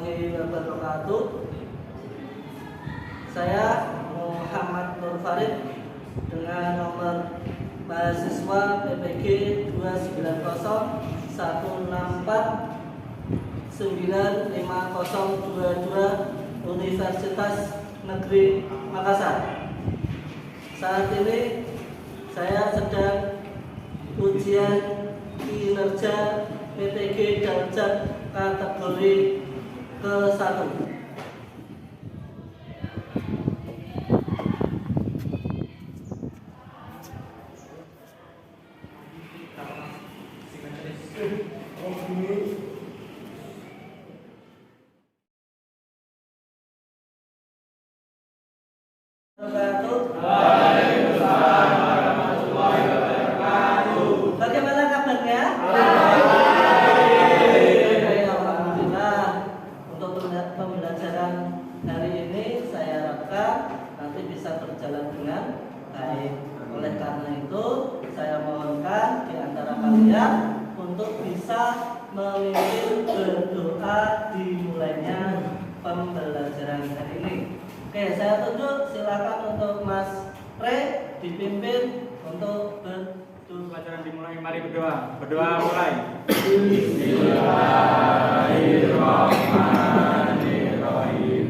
warahmatullahi wabarakatuh. Saya Muhammad Nur Farid dengan nomor mahasiswa PPG 2904164950022 Universitas Negeri Makassar. Saat ini saya sedang ujian kinerja PPG Darjat kategori ke-1. Waalaikumsalam warahmatullahi wabarakatuh. Bagaimana kabarnya? Alhamdulillah. Untuk pembelajaran hari ini saya harapkan nanti bisa berjalan dengan baik. Oleh karena itu saya mohonkan di antara kalian untuk bisa memimpin berdoa dimulainya pembelajaran hari ini. Oke, saya tunjuk, silakan untuk Mas Re dipimpin untuk Pelajaran dimulai, mari berdoa. Berdoa mulai. Bismillahirrahmanirrahim.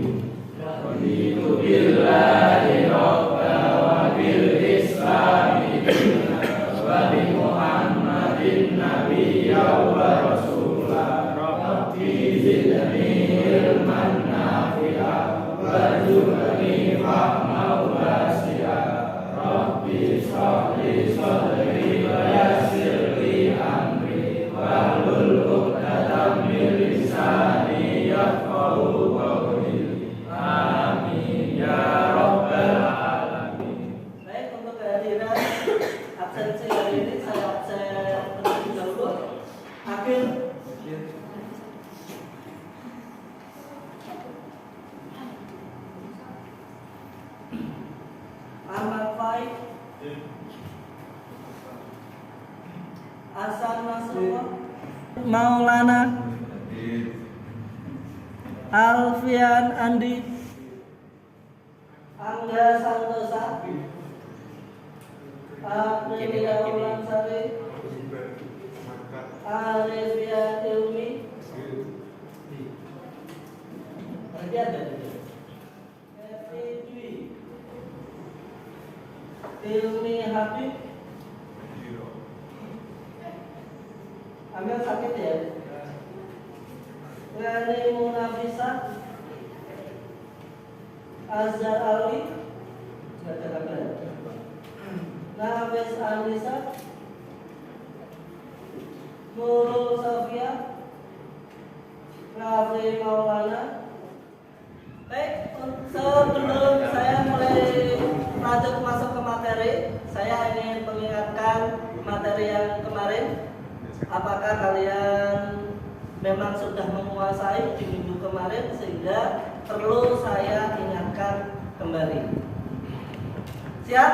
Raditu billahi rabban wa bil islami dinan wa bi Muhammadin nabiyyan wa rasulan. Rabbi zidni ilman nafi'an warzuqni fahman wasi'an. Rabbi shrah li sadri wa yassir li amri wahlul 'uqdatam min lisani yafqahu qawli. Amin ya rabbal alamin. Baik, untuk kehadiran absensi hari ini saya absen terlebih dahulu. Akhir Ahmad Faik, Hasan Nasrullah, Maulana, Alfian Andi, Angga Santosa, Aprilia Ulansari, Arifia Ilmi, Tadi ada Evi Dwi, Ilmi Habib, Ambil sakit ya? Rani Munafisa, Azhar Ali, nggak ada kabar. Nafis Anissa, Nurul Sofia, Rafli Maulana. Baik, sebelum saya mulai lanjut masuk ke materi, saya ingin mengingatkan materi yang kemarin. Apakah kalian memang sudah menguasai di minggu kemarin sehingga perlu saya ingatkan kembali? Siap?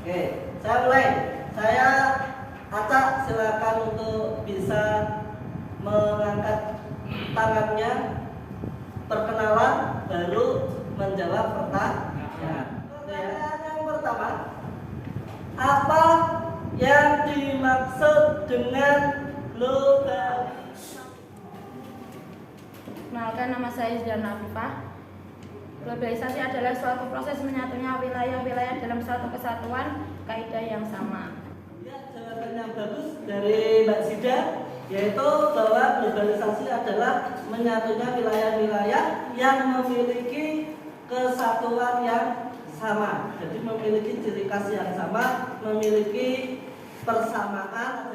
Oke, saya mulai. Saya acak, silakan untuk bisa mengangkat tangannya, perkenalan, baru menjawab pertanyaan. Pertanyaan yang pertama, apa yang dimaksud dengan globalisasi? Perkenalkan, nama saya Zidana Afifah. Globalisasi adalah suatu proses menyatunya wilayah-wilayah dalam suatu kesatuan kaidah yang sama. Ya, jawaban yang bagus dari Mbak Zida, yaitu bahwa globalisasi adalah menyatunya wilayah-wilayah yang memiliki kesatuan yang sama. Jadi memiliki ciri khas yang sama, memiliki persamaan.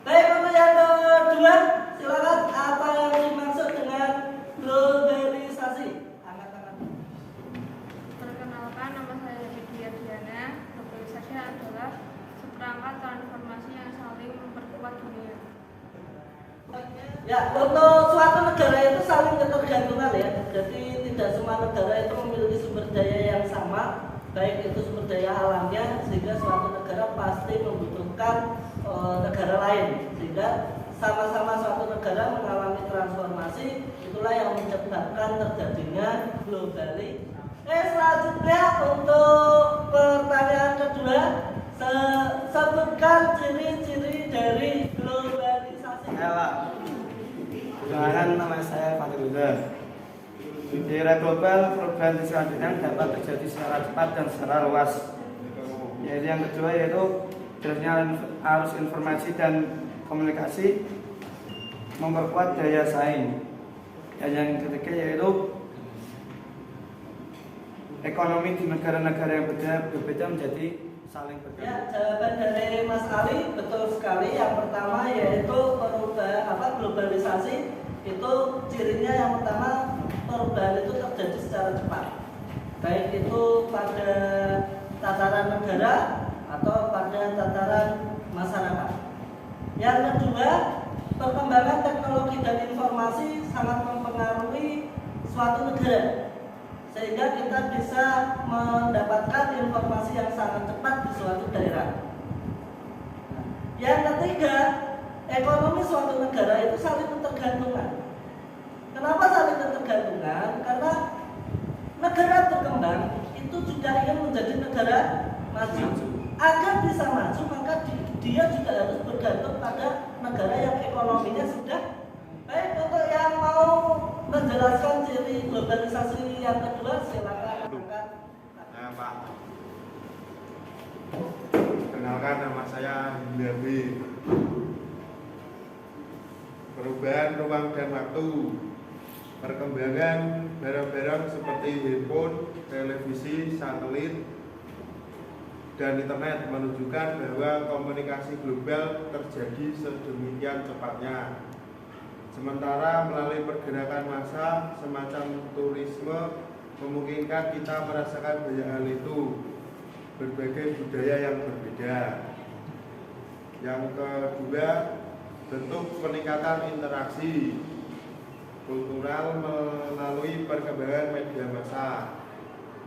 Baik, untuk yang kedua, silakan, apa yang dimaksud dengan globalisasi? Angkat tangan. Perkenalkan, nama saya Widya Diana. Globalisasi adalah seperangkat transformasi yang saling memperkuat dunia. Ya, untuk suatu negara itu saling ketergantungan ya. Jadi tidak semua negara itu memiliki sumber daya yang sama, baik itu sumber daya alamnya, sehingga suatu negara pasti membutuhkan negara lain, sehingga sama-sama suatu negara mengalami transformasi, itulah yang menyebabkan terjadinya globalisasi. Selanjutnya untuk pertanyaan kedua, sebutkan ciri-ciri dari globalisasi. Perkenalkan, nama saya Fatul Huda. Di era global, perubahan di selanjutnya dapat terjadi secara cepat dan secara luas. Yaitu yang kedua yaitu derasnya arus informasi dan komunikasi memperkuat daya saing. Dan yang ketiga yaitu ekonomi di negara-negara yang berbeda menjadi saling bergantung. Ya, jawaban dari Mas Ali betul sekali. Yang pertama yaitu perubahan globalisasi itu cirinya yang pertama perubahan itu terjadi secara cepat, baik itu pada tataran negara atau pada tataran masyarakat. Yang kedua, perkembangan teknologi dan informasi sangat mempengaruhi suatu negara, sehingga kita bisa mendapatkan informasi yang sangat cepat di suatu daerah. Yang ketiga, ekonomi suatu negara itu saling ketergantungan. Kenapa saling ketergantungan? Karena negara berkembang itu juga ingin menjadi negara maju. Agar bisa maju, maka dia juga harus bergantung pada negara yang ekonominya sudah baik. Untuk yang mau menjelaskan ciri globalisasi yang kedua, silakan angkat. Pak. Kenalkan, nama saya Hindarwi. Perubahan ruang dan waktu, perkembangan barang-barang seperti handphone, televisi, satelit, dan internet menunjukkan bahwa komunikasi global terjadi sedemikian cepatnya. Sementara melalui pergerakan massa semacam turisme memungkinkan kita merasakan banyak hal itu, berbagai budaya yang berbeda. Yang kedua, bentuk peningkatan interaksi kultural melalui perkembangan media massa.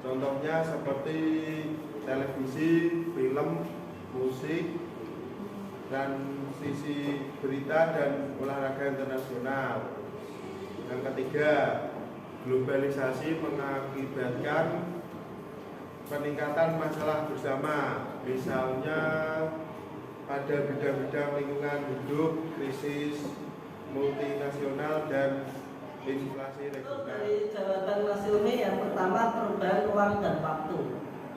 Contohnya seperti televisi, film, musik, dan sisi berita dan olahraga internasional. Yang ketiga, globalisasi mengakibatkan peningkatan masalah bersama, misalnya pada bidang-bidang lingkungan hidup, krisis multinasional, dan inflasi Itu regional. dari jawaban Mas Ilmi, yang pertama perubahan ruang dan waktu.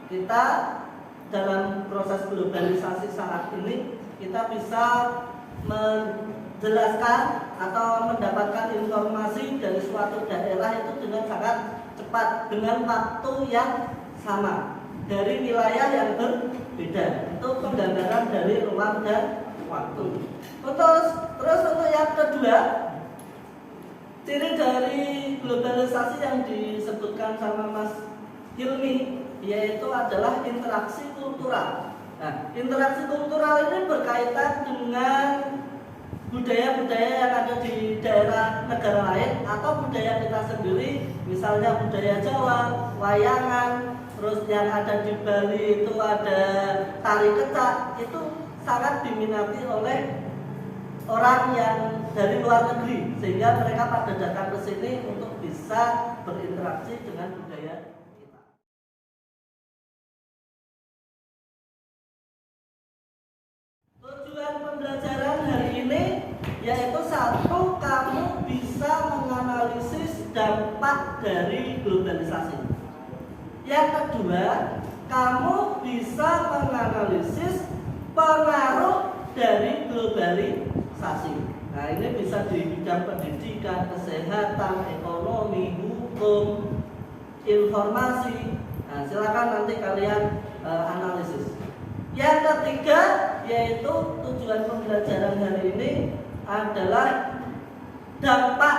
Kita dalam proses globalisasi saat ini kita bisa menjelaskan atau mendapatkan informasi dari suatu daerah itu dengan sangat cepat, dengan waktu yang sama, dari wilayah yang berbeda. Itu penggambaran dari ruang dan waktu. Terus untuk yang kedua, ciri dari globalisasi yang disebutkan sama Mas Hilmi yaitu adalah interaksi kultural. Nah, interaksi kultural ini berkaitan dengan budaya-budaya yang ada di daerah negara lain atau budaya kita sendiri, misalnya budaya Jawa, wayangan, terus yang ada di Bali itu ada tari kecak, itu sangat diminati oleh orang yang dari luar negeri, sehingga mereka pada datang ke sini untuk bisa berinteraksi dengan budaya kita. Tujuan pembelajaran hari ini yaitu satu, kamu bisa menganalisis dampak dari globalisasi. Yang kedua, kamu bisa menganalisis pengaruh dari globalisasi. Nah, ini bisa di bidang pendidikan, kesehatan, ekonomi, hukum, informasi. Nah, silakan nanti kalian analisis. Yang ketiga, yaitu tujuan pembelajaran hari ini adalah dampak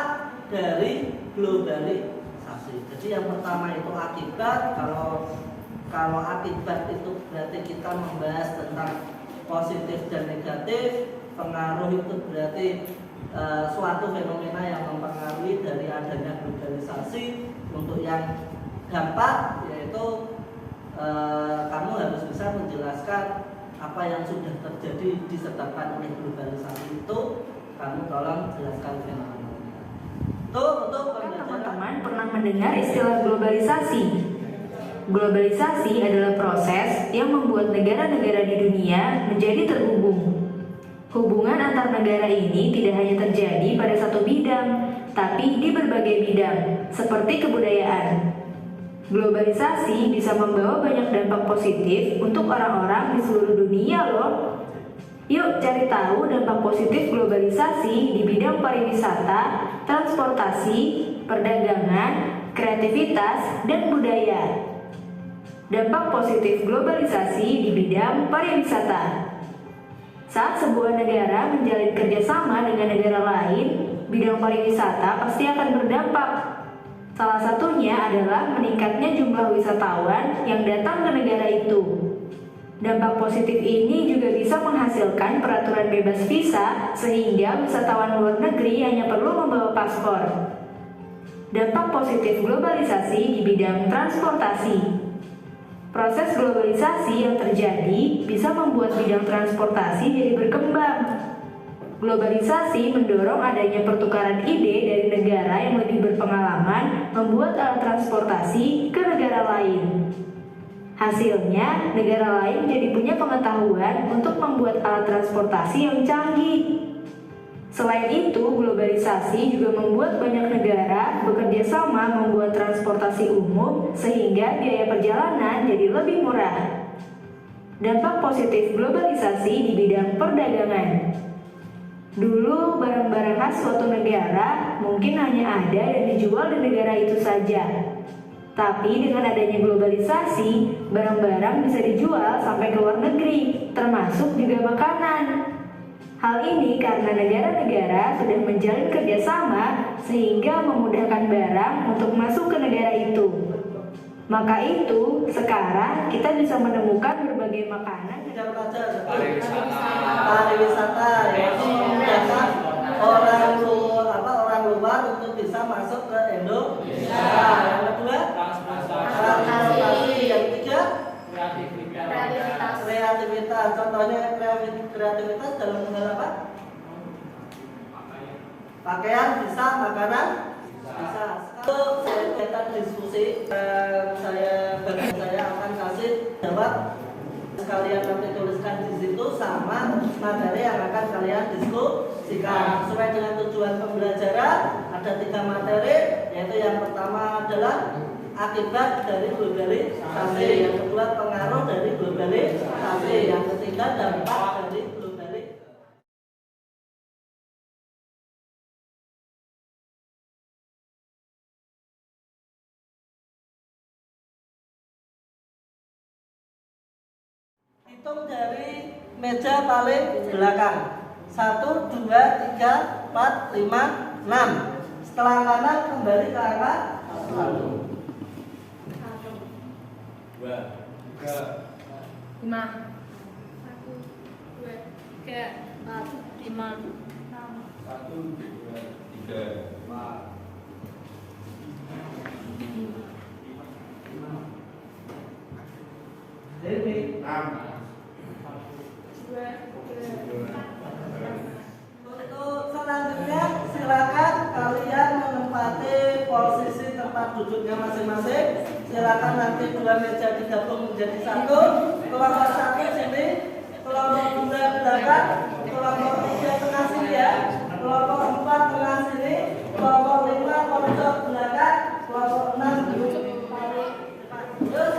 dari globalisasi. Jadi yang pertama itu akibat. Kalau akibat itu berarti kita membahas tentang positif dan negatif. Pengaruh itu berarti suatu fenomena yang mempengaruhi dari adanya globalisasi. Untuk yang dampak yaitu kamu harus bisa menjelaskan apa yang sudah terjadi disebabkan oleh globalisasi itu. kamu tolong jelaskan fenomena. Untuk Teman-teman pernah mendengar istilah globalisasi? Globalisasi adalah proses yang membuat negara-negara di dunia menjadi terhubung. Hubungan antar negara ini tidak hanya terjadi pada satu bidang, tapi di berbagai bidang, seperti kebudayaan. Globalisasi bisa membawa banyak dampak positif untuk orang-orang di seluruh dunia loh. Yuk cari tahu dampak positif globalisasi di bidang pariwisata, transportasi, perdagangan, kreativitas, dan budaya. Dampak positif globalisasi di bidang pariwisata. Saat sebuah negara menjalin kerjasama dengan negara lain, bidang pariwisata pasti akan berdampak. Salah satunya adalah meningkatnya jumlah wisatawan yang datang ke negara itu. Dampak positif ini juga bisa menghasilkan peraturan bebas visa sehingga wisatawan luar negeri hanya perlu membawa paspor. Dampak positif globalisasi di bidang transportasi. Proses globalisasi yang terjadi bisa membuat bidang transportasi jadi berkembang. Globalisasi mendorong adanya pertukaran ide dari negara yang lebih berpengalaman membuat alat transportasi ke negara lain. Hasilnya, negara lain jadi punya pengetahuan untuk membuat alat transportasi yang canggih. Selain itu, globalisasi juga membuat banyak negara bekerja sama membuat transportasi umum sehingga biaya perjalanan jadi lebih murah. Dampak positif globalisasi di bidang perdagangan. Dulu, barang-barang khas suatu negara mungkin hanya ada dan dijual di negara itu saja. Tapi dengan adanya globalisasi, barang-barang bisa dijual sampai ke luar negeri, termasuk juga makanan. Hal ini karena negara-negara sudah menjalin kerjasama sehingga memudahkan barang untuk masuk ke negara itu. Maka itu, sekarang kita bisa menemukan berbagai makanan pariwisata yaitu memudahkan orang luar untuk bisa masuk ke Indonesia. Yang kedua, transportasi. Yang ketiga, kreativitas. Contohnya kreativitas dalam hal apa? Pakaian bisa, makanan bisa. Kalau kita diskusi, saya akan kasih jawab. Kalian nanti tuliskan di situ sama materi yang akan kalian diskusikan sesuai dengan tujuan pembelajaran. Ada 3 materi, yaitu yang pertama adalah akibat dari globalisasi, yang kedua pengaruh dari globalisasi, yang ketiga dampak dari globalisasi. Hitung dari meja paling belakang. 1, 2, 3, 4, 5, 6. Setelah kanan kembali ke angka 1. 2, 3, 5, 1, 2, 3, 4, 5, 1, 2, 3. Jadi 6. untuk selanjutnya silakan kalian menempati posisi tempat duduknya masing-masing. Silakan nanti 2 meja digabung menjadi 1. Kelompok 1 sini, kelompok 2 belakang, kelompok 3 tengah sini ya, kelompok 4 tengah sini, kelompok 5 pojok belakang, kelompok 6 duduk paling depan. Terus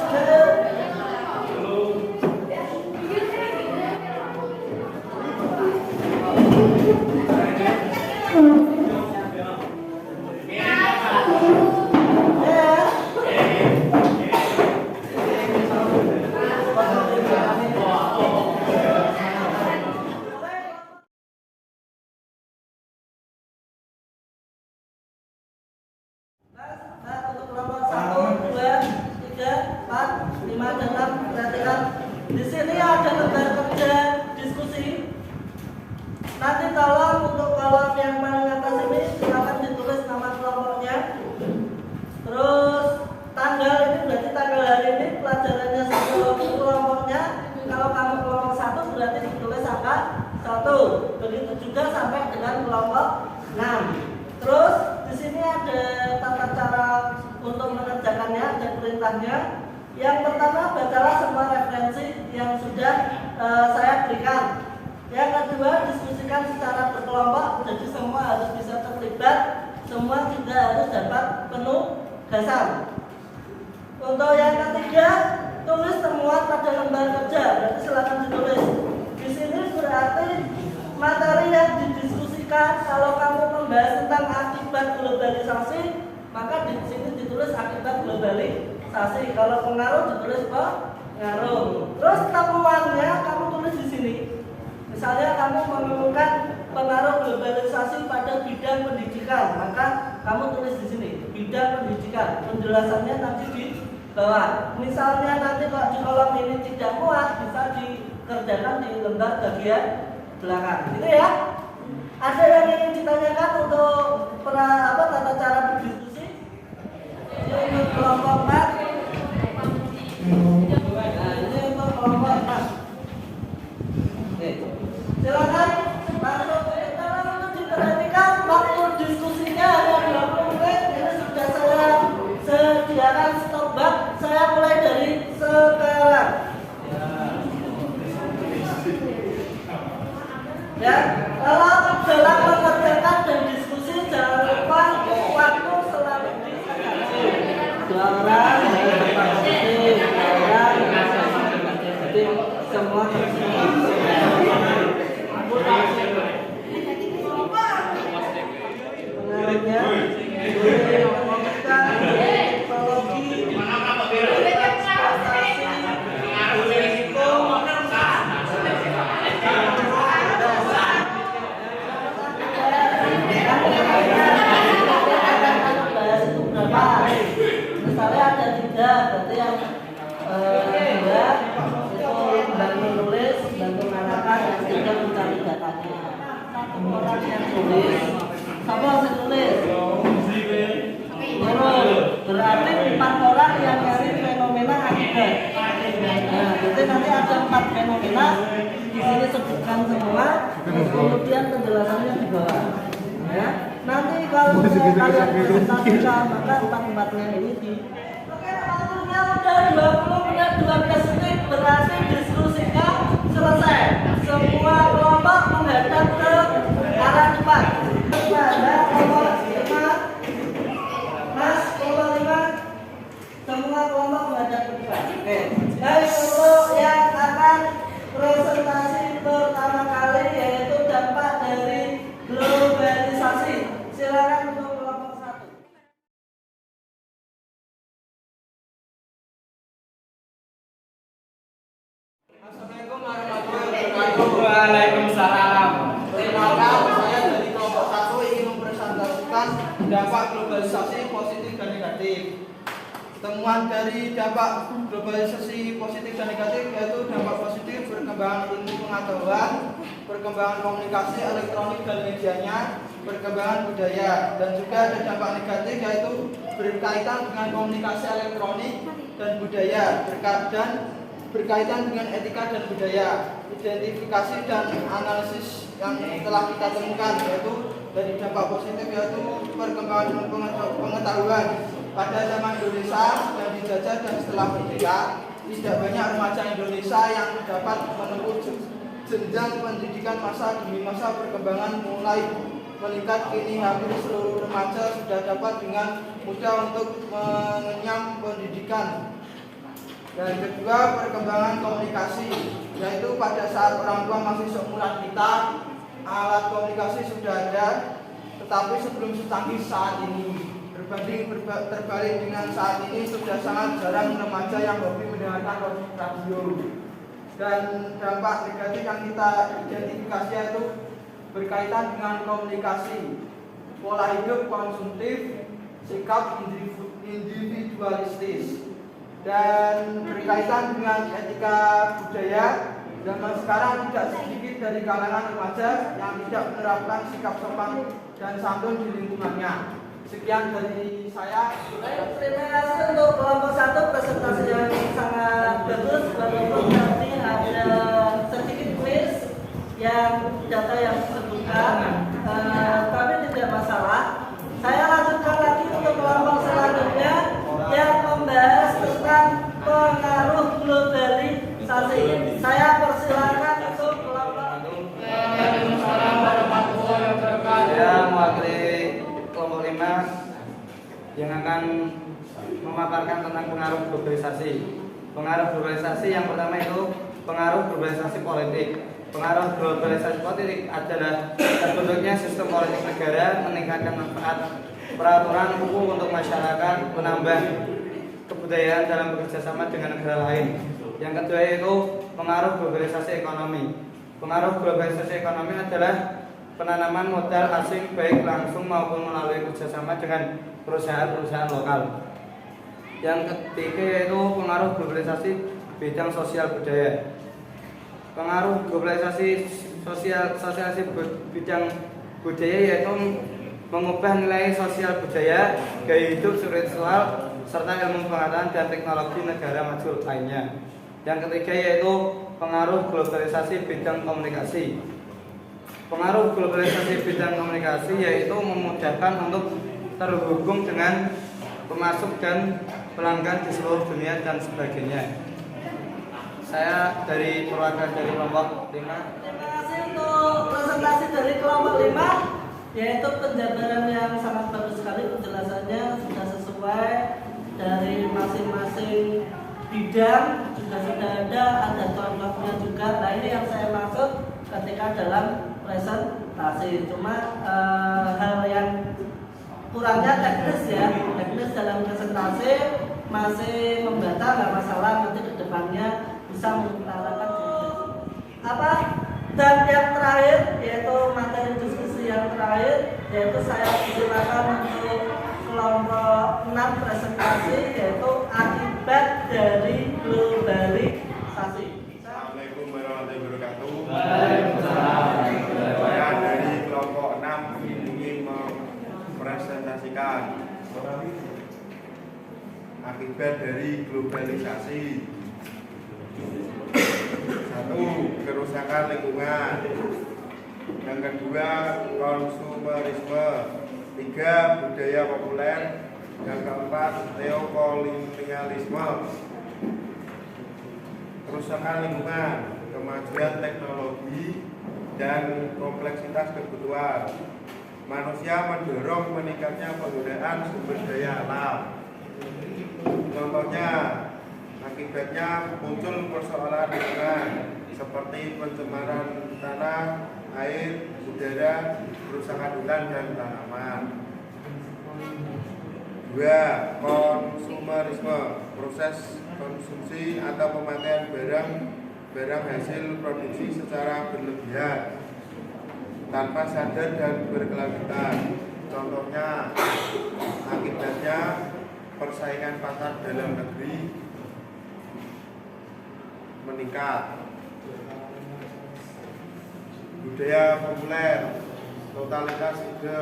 untuk kelompok 1, 2, 3, 4, 5, dan 6 perhatikan. Di sini ada lembar kerja diskusi. Nanti tolong untuk kolom yang paling atas ini silakan ditulis nama kelompoknya. Terus tanggal ini berarti tanggal hari ini pelajarannya satu kelompoknya. Kalau kamu kelompok 1 berarti ditulis angka 1. Begitu juga sampai dengan kelompok semua juga harus dapat penugasan. Untuk yang ketiga, tulis temuan pada lembar kerja. Berarti silakan ditulis. Di sini berarti materi yang didiskusikan. Kalau kamu membahas tentang akibat globalisasi, maka di sini ditulis akibat globalisasi. Kalau pengaruh ditulis pengaruh. Terus temuannya kamu tulis di sini. Misalnya kamu menemukan pengaruh globalisasi pada bidang pendidikan, maka kamu tulis di sini bidang pendidikan. Penjelasannya nanti di bawah. Misalnya nanti kalau di kolom ini tidak muat, bisa dikerjakan di lembar bagian belakang. Gitu ya. Ada yang ingin ditanyakan untuk tata cara berdiskusi? Ini untuk kelompok 4. Nah, ini untuk kelompok 4. Oke. Silakan untuk diperhatikan waktu diskusinya hanya 20 menit. Ini sudah saya sediakan stopwatch. Saya mulai dari sekarang. Ya, kalau dalam mengerjakan dan diskusi jangan lupa waktu selalu dibatasi. 2 orang, jadi semua pengaruhnya misalnya ada 3, berarti yang 2 itu bantu nulis, bantu mengarahkan, yang 3 mencari datanya. Orang yang tulis, siapa yang tulis? Berarti 4 orang yang nyari fenomena akibat. Nah, berarti nanti ada 4 fenomena. Di sini sebutkan semua, kemudian penjelasannya di bawah. Ya, nanti kalau kalian presentasikan, maka 4-4-nya ini di. Oke, waktunya udah 20 menit 12 menit, berarti diskusinya selesai. Semua kelompok menghadap ke arah depan. Pada kelompok 5, Mas, kelompok 5, semua kelompok menghadap ke depan. Oke, baik, untuk yang akan presentasi pertama kali yaitu dampak dari globalisasi. Silakan untuk kelompok 1. Assalamualaikum warahmatullahi wabarakatuh. Waalaikumsalam. Perkenalkan, saya dari kelompok 1 ingin mempresentasikan dampak globalisasi positif dan negatif. Temuan dari dampak globalisasi positif dan negatif yaitu dampak positif berkembangan ilmu pengetahuan, perkembangan komunikasi elektronik dan medianya, perkembangan budaya, dan juga ada dampak negatif yaitu berkaitan dengan komunikasi elektronik dan budaya, dan berkaitan dengan etika dan budaya, identifikasi dan analisis yang telah kita temukan yaitu dari dampak positif yaitu perkembangan ilmu pengetahuan. Pada zaman Indonesia yang dijajah dan setelah merdeka, tidak banyak remaja Indonesia yang dapat menempuh jenjang pendidikan masa demi masa perkembangan mulai meningkat. Kini hampir seluruh remaja sudah dapat dengan mudah untuk mengenyam pendidikan. Dan kedua, perkembangan komunikasi, yaitu pada saat orang tua masih seumuran kita, alat komunikasi sudah ada, tetapi sebelum secanggih saat ini. Terbalik dengan saat ini sudah sangat jarang remaja yang hobi mendengarkan radio. Dan dampak negatif yang kita identifikasi itu berkaitan dengan komunikasi, pola hidup konsumtif, sikap individualistis, dan berkaitan dengan etika budaya. Zaman sekarang tidak sedikit dari kalangan remaja yang tidak menerapkan sikap sopan dan santun di lingkungannya. Sekian dari saya. Baik, terima kasih untuk kelompok 1 presentasi yang sangat bagus. Walaupun nanti ada sedikit quiz yang data yang disebutkan, tapi tidak masalah. Saya lanjutkan lagi untuk kelompok selanjutnya yang membahas tentang pengaruh globalisasi. Saya persilakan untuk kelompok. Saya mewakili kelompok 5 yang akan memaparkan tentang pengaruh globalisasi. Pengaruh globalisasi yang pertama itu pengaruh globalisasi politik. Pengaruh globalisasi politik adalah terbentuknya sistem politik negara, meningkatkan manfaat peraturan hukum untuk masyarakat, menambah kebudayaan dalam bekerja sama dengan negara lain. Yang kedua yaitu pengaruh globalisasi ekonomi. Pengaruh globalisasi ekonomi adalah penanaman modal asing baik langsung maupun melalui kerjasama dengan perusahaan-perusahaan lokal. Yang ketiga yaitu pengaruh globalisasi bidang sosial budaya. Pengaruh globalisasi sosialisasi bidang budaya yaitu mengubah nilai sosial budaya, gaya hidup spiritual, serta ilmu pengetahuan dan teknologi negara maju lainnya. Yang ketiga yaitu pengaruh globalisasi bidang komunikasi. Pengaruh globalisasi bidang komunikasi yaitu memudahkan untuk terhubung dengan pemasok dan pelanggan di seluruh dunia dan sebagainya. Saya dari perwakilan dari kelompok 5. Terima kasih untuk presentasi dari kelompok 5, yaitu penjabaran yang sangat bagus sekali, penjelasannya sudah sesuai dari masing-masing bidang, juga sudah ada contohnya juga. Nah ini yang saya maksud ketika dalam presentasi, cuma hal yang kurangnya teknis ya, teknis dalam presentasi masih membantah, nggak masalah, nanti ke depannya bisa mengutarakan apa. Dan yang terakhir yaitu materi diskusi yang terakhir, yaitu saya silakan untuk kelompok 6 presentasi, yaitu akibat dari globalisasi. Assalamualaikum warahmatullahi wabarakatuh. Waalaikumsalam. Saya dari kelompok 6 ingin mempresentasikan akibat dari globalisasi. 1. Kerusakan lingkungan. Yang kedua, konsumerisme. 3. Budaya populer. Yang keempat, neokolonialisme. Kerusakan lingkungan, kemajuan teknologi dan kompleksitas kebutuhan. Manusia mendorong meningkatnya penggunaan sumber daya alam. Contohnya, akibatnya muncul persoalan lingkungan seperti pencemaran tanah, air, udara, kerusakan hutan dan tanaman. 2. Konsumerisme, proses konsumsi atau pemakaian barang hasil produksi secara berlebihan tanpa sadar dan berkelanjutan. Contohnya, akibatnya persaingan pasar dalam negeri meningkat. Budaya populer, totalitas ide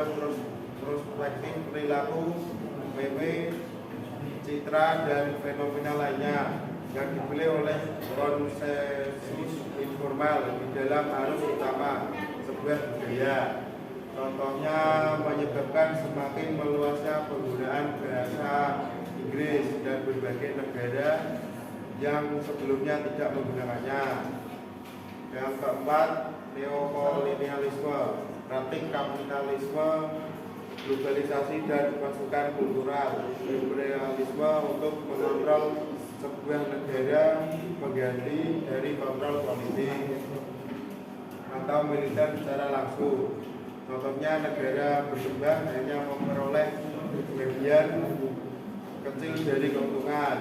prospektif perilaku, meme, citra dan fenomena lainnya yang dipilih oleh konsensus informal di dalam arus utama sebuah budaya. Contohnya menyebabkan semakin meluasnya penggunaan bahasa Inggris dan berbagai negara yang sebelumnya tidak menggunakannya. Yang keempat, neokolonialisme, praktik kapitalisme, globalisasi dan pasukan kultural, imperialisme untuk mengontrol sebuah negara mengganti dari kontrol politik atau militer secara langsung. Contohnya, negara berkembang hanya memperoleh bagian kecil dari keuntungan.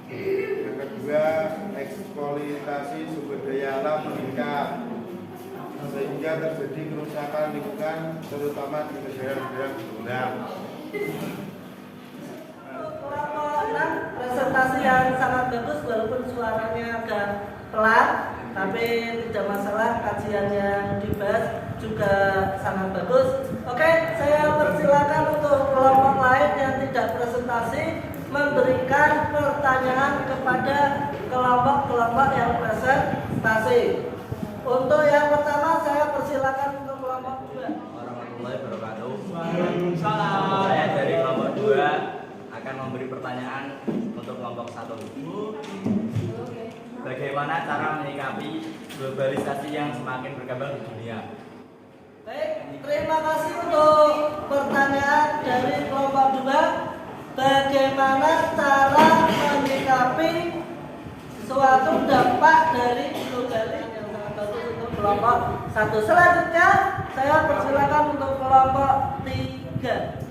Yang kedua, eksploitasi sumber daya alam meningkat sehingga terjadi kerusakan lingkungan terutama di negara-negara berkembang. Kelompok 6 presentasi yang sangat bagus, walaupun suaranya agak pelan, tapi tidak masalah, kajian yang dibahas juga sangat bagus. Oke, saya persilakan untuk kelompok lain yang tidak presentasi memberikan pertanyaan kepada kelompok-kelompok yang presentasi. Untuk yang pertama saya persilakan untuk kelompok 2. Warahmatullahi wabarakatuh. Saya dari kelompok 2 akan memberi pertanyaan untuk kelompok 1. Bagaimana cara menyikapi globalisasi yang semakin berkembang di dunia? Baik, terima kasih untuk pertanyaan dari kelompok 2. bagaimana cara menyikapi suatu dampak dari globalisasi yang sangat bagus untuk kelompok 1. Selanjutnya saya persilakan untuk kelompok 3.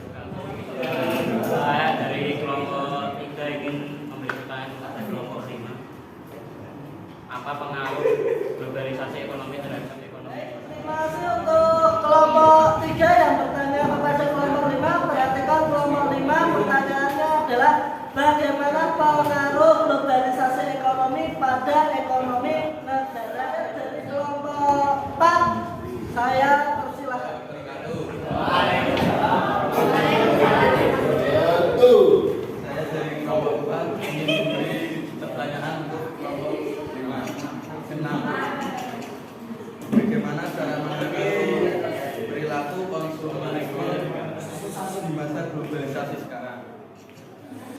Saya dari kelompok 3 ingin memberi pertanyaan kepada kelompok 5. Apa pengaruh globalisasi ekonomi terhadap ekonomi? Terima kasih untuk kelompok 3 yang bertanya kepada kelompok 5. Perhatikan kelompok 5, pertanyaannya adalah bagaimana pengaruh globalisasi ekonomi pada ekonomi negara. Dari kelompok 4 saya persilakan. Saya dari kelompok 2 ingin memberi pertanyaan untuk kelompok 5. Bagaimana cara mengatur perilaku konsumerisme di masa globalisasi sekarang?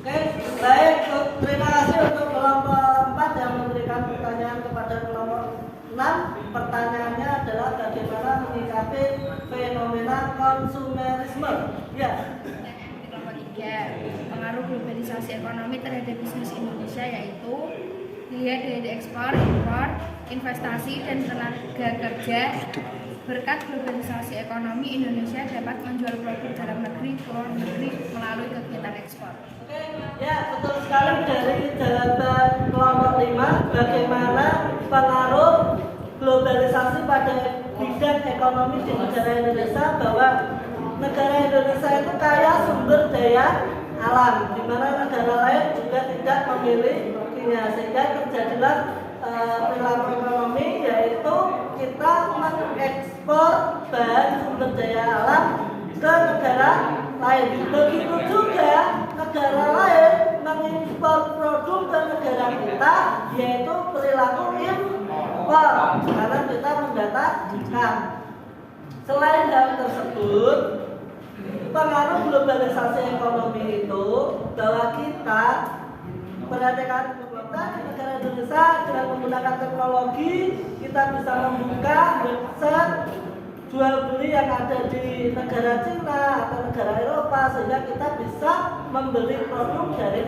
Oke, baik. Terima kasih untuk kelompok 4 yang memberikan pertanyaan kepada kelompok 6. Pertanyaannya adalah bagaimana menyikapi fenomena konsumerisme. Ya. Kelompok 3, pengaruh globalisasi ekonomi terhadap bisnis Indonesia yaitu dilihat dari ekspor, impor, investasi, dan tenaga kerja. Berkat globalisasi ekonomi, Indonesia dapat menjual produk dalam negeri ke luar negeri melalui kegiatan ekspor. Oke, ya betul sekali dari jawaban kelompok 5. Bagaimana pengaruh globalisasi pada bidang ekonomi di negara Indonesia, bahwa negara Indonesia itu kaya sumber daya alam, di mana negara lain juga tidak memilikinya, sehingga terjadilah perilaku ekonomi, yaitu kita mengekspor bahan sumber daya alam ke negara lain. Begitu juga negara lain mengimpor produk ke negara kita, yaitu perilaku impor, karena kita mendatangkan. Selain hal tersebut, pengaruh globalisasi ekonomi itu bahwa kita perhatikan, kita di negara Indonesia dengan menggunakan teknologi kita bisa membuka website jual beli yang ada di negara Cina atau negara Eropa, sehingga kita bisa membeli produk dari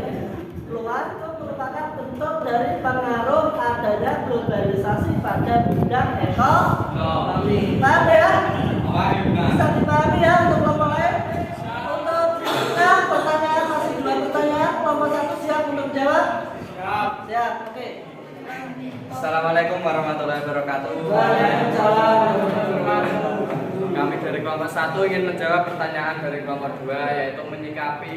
luar. Itu merupakan bentuk dari pengaruh adanya globalisasi pada bidang ekonomi. Paham ya? Bisa dipahami ya untuk kelompok lain? Untuk berikutnya pertanyaan masih 2 pertanyaan. Kelompok 1 siap untuk jawab? Siap, oke. Assalamualaikum warahmatullahi wabarakatuh. Waalaikumsalam. Kami dari kelompok 1 ingin menjawab pertanyaan dari kelompok 2, yaitu menyikapi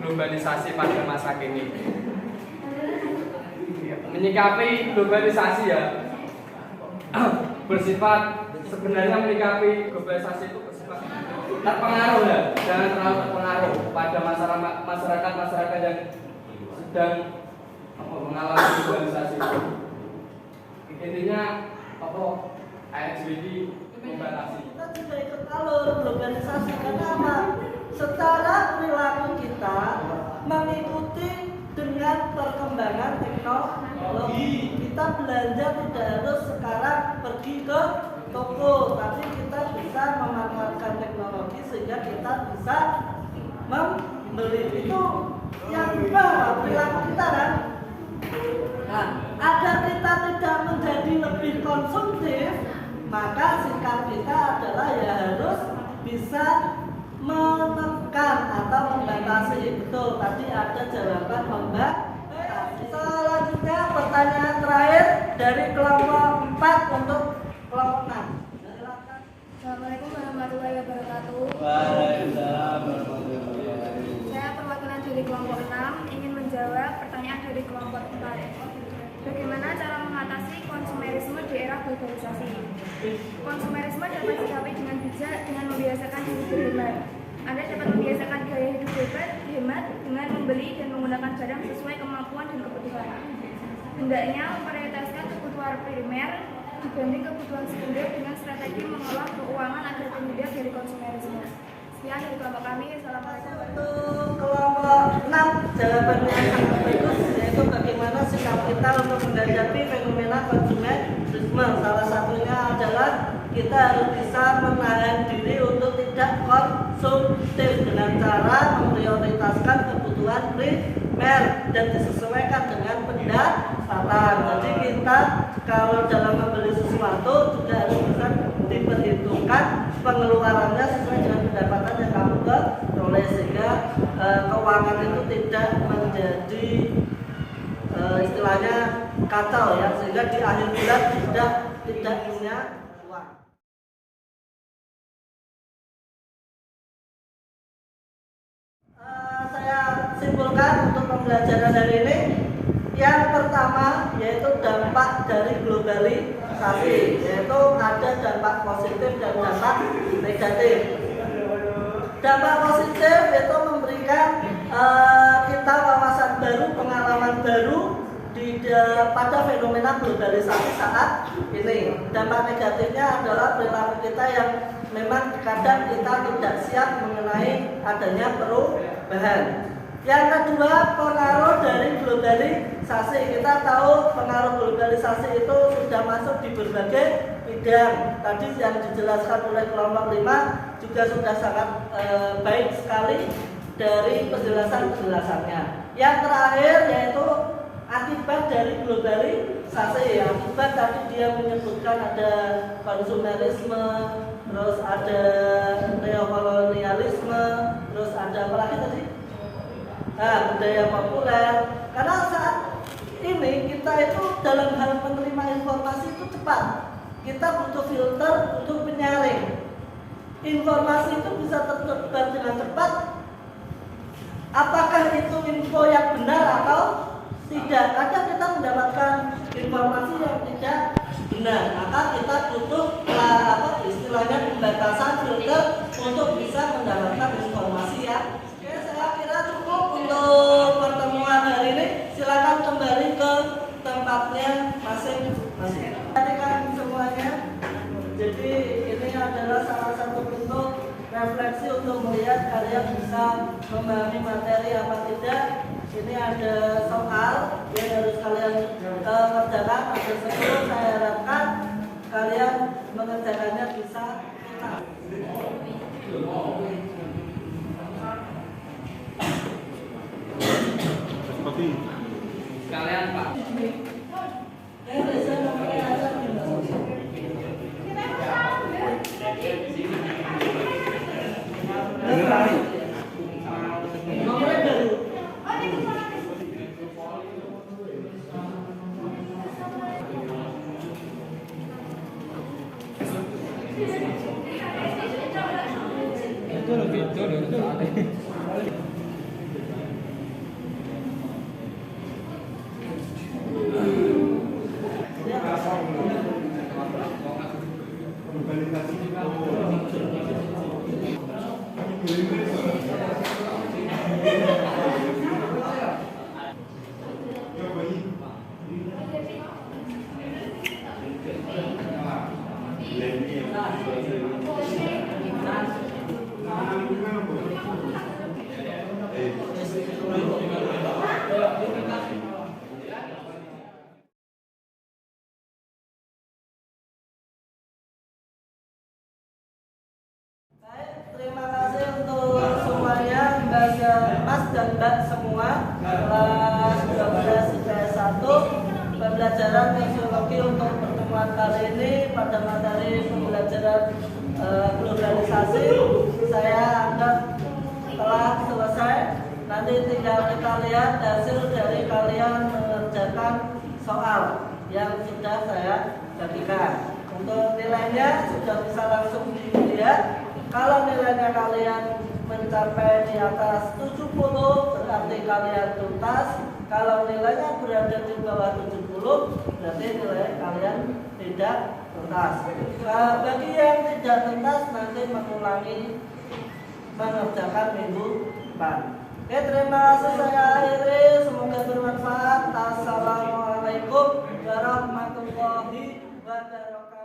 globalisasi pada masa kini. Menyikapi globalisasi ya bersifat, sebenarnya menyikapi globalisasi itu bersifat terpengaruh ya, jangan terlalu terpengaruh pada masyarakat yang sedang mengalami globalisasi. Intinya ASBD membatasi. Kita tidak ikut alur globalisasi karena apa? Secara perilaku kita mengikuti dengan perkembangan teknologi. Kita belanja tidak harus sekarang pergi ke toko, tapi kita bisa memanfaatkan teknologi sehingga kita bisa membeli. Itu yang kedua, perilaku kita kan. Nah, agar kita tidak menjadi lebih konsumtif, maka sikap kita adalah ya harus bisa menekan atau membatasi. Betul, tadi ada jawaban membatasi. Selanjutnya pertanyaan terakhir dari kelompok 4 untuk kelompok 6. Assalamualaikum warahmatullahi wabarakatuh. Waalaikumsalam warahmatullahi wabarakatuh. Saya perwakilan dari kelompok 6 ingin menjawab pertanyaan dari kelompok 4. Bagaimana cara mengatasi konsumerisme di era globalisasi? Konsumerisme dapat disikapi dengan bijak dengan membiasakan diri berhemat. Anda dapat membiasakan gaya hidup hemat dengan membeli dan menggunakan barang sesuai kemampuan dan kebutuhan. Hendaknya memprioritaskan kebutuhan primer dibanding kebutuhan sekunder dengan strategi mengolah keuangan agar terhindar dari konsumerisme. Sekian dari kelompok kami. Assalamualaikum warahmatullahi wabarakatuh. Untuk kelompok 6 jawabannya sangat bagus, yaitu bagaimana bagaimana sikap kita untuk menghadapi fenomena konsumerisme. Salah satunya adalah kita harus bisa menahan diri untuk tidak konsumtif dengan cara memprioritaskan kebutuhan primer dan disesuaikan dengan pendapatan. Jadi kita kalau dalam membeli sesuatu juga harus bisa diperhitungkan pengeluarannya sesuai dengan pendapatan yang kamu peroleh, sehingga keuangan itu tidak menjadi istilahnya kacau ya, sehingga di akhir bulan tidak punya uang. Saya simpulkan untuk pembelajaran hari ini, yang pertama yaitu dampak dari globalisasi, yaitu ada dampak positif dan dampak negatif. Dampak positif itu memberikan kita wawasan baru, pengalaman baru pada fenomena globalisasi saat ini. Dampak negatifnya adalah perilaku kita yang memang kadang kita tidak siap mengenai adanya perubahan. Yang kedua, pengaruh dari globalisasi. Kita tahu pengaruh globalisasi itu sudah masuk di berbagai bidang. Tadi yang dijelaskan oleh kelompok 5 juga sudah sangat baik sekali dari penjelasannya. Yang terakhir yaitu akibat dari globalisasi. Akibat tadi dia menyebutkan ada konsumerisme, terus ada neokolonialisme, terus ada apa lagi tadi? Budaya populer. Karena saat ini kita itu dalam hal menerima informasi itu cepat. Kita butuh filter untuk menyaring. Informasi itu bisa tersebar dengan cepat. Apakah itu info yang benar atau tidak? Kadang kita mendapatkan informasi yang tidak benar, maka kita butuh istilahnya pembatasan filter untuk bisa mendapatkan informasi yang. Oke, saya kira cukup untuk pertemuan hari ini. Silakan kembali ke tempatnya masing-masing. Perhatikan semuanya. Jadi ini adalah salah satu bentuk refleksi untuk melihat kalian bisa memahami materi apa tidak. Ini ada soal yang harus kalian kerjakan, ada 10. Saya harapkan kalian mengerjakannya bisa tuntas. Seperti Sekalian Pak. Terima kasih untuk semuanya, Mas dan Mbak semua. Kelas 12 IPS 1 pembelajaran sosiologi untuk pertemuan kali ini pada materi pembelajaran globalisasi saya anggap telah selesai. Nanti tinggal kita lihat hasil dari kalian mengerjakan soal yang sudah saya bagikan. Untuk nilainya sudah bisa langsung dilihat. Kalau nilainya kalian mencapai di atas 70 berarti kalian tuntas. Kalau nilainya berada di bawah 70 berarti nilai kalian tidak tuntas. Bagi yang tidak tuntas nanti mengulangi mengerjakan minggu depan. Oke, terima kasih, saya akhiri. Semoga bermanfaat. Assalamualaikum warahmatullahi wabarakatuh.